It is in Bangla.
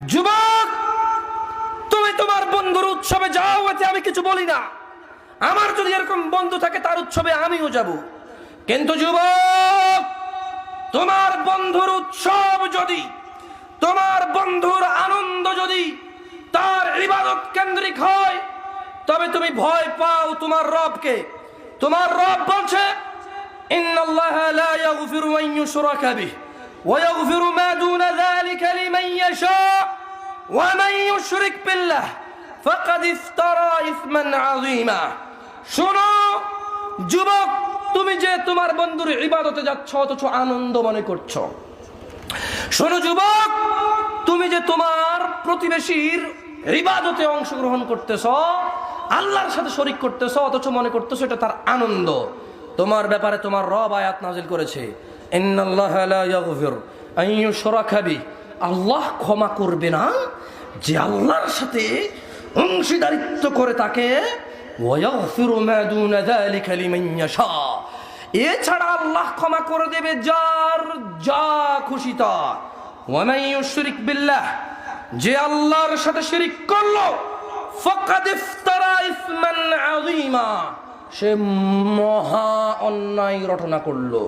যুবক, তুমি তোমার বন্ধুর উৎসবে যাও, এতে আমি কিছু বলি না। আমার যদি এরকম বন্ধু থাকে তার উৎসবে আমিও যাব। কিন্তু যুবক, তোমার বন্ধুর উৎসব যদি, তোমার বন্ধুর আনন্দ যদি তার ইবাদত কেন্দ্রিক হয়, তবে তুমি ভয় পাও তোমার রবকে। তোমার রব বলছে, ইন্নাল্লাহা লা ইয়াগফিরু আন ইউশরাকা বিহি ওয়া ইয়াগফিরু মা দুনা যালিকা লিমান ইয়াশা ওয়া মান ইউশরিক বিল্লাহ ফাকাদ ইফতারা ইসমান আযীমা। শোনো যুবক, তুমি যে তোমার বন্ধুর ইবাদতে যাচ্ছ অথচ আনন্দ মনে করছো। শোনো যুবক, তুমি যে তোমার প্রতিবেশীর ইবাদতে অংশগ্রহণ করতেছ, আল্লাহর সাথে শরীক করতেছ, অথচ মনে করতেছ এটা তার আনন্দ। তোমার ব্যাপারে তোমার রব আয়াত নাযিল করেছে, ইন্নাল্লাহা লা ইয়াগফিরু আন ইউশরাকা বিহি, আল্লাহ ক্ষমা করবে না যে আল্লাহর সাথে অংশীদারিত্ব করে তাকে, ওয়া ইয়াগফিরু মা দুনা যালিকা লিমান ইয়াশা, এছাড়া আল্লাহ ক্ষমা করে দেবে যার যা খুশি তা। ওয়া মান ইউশরিক বিল্লাহ, যে আল্লাহর সাথে শিরিক করলো, ফাকাদ ইফতারা ইসমান আযীমা, সে মহা অন্যায় রটনা করলো।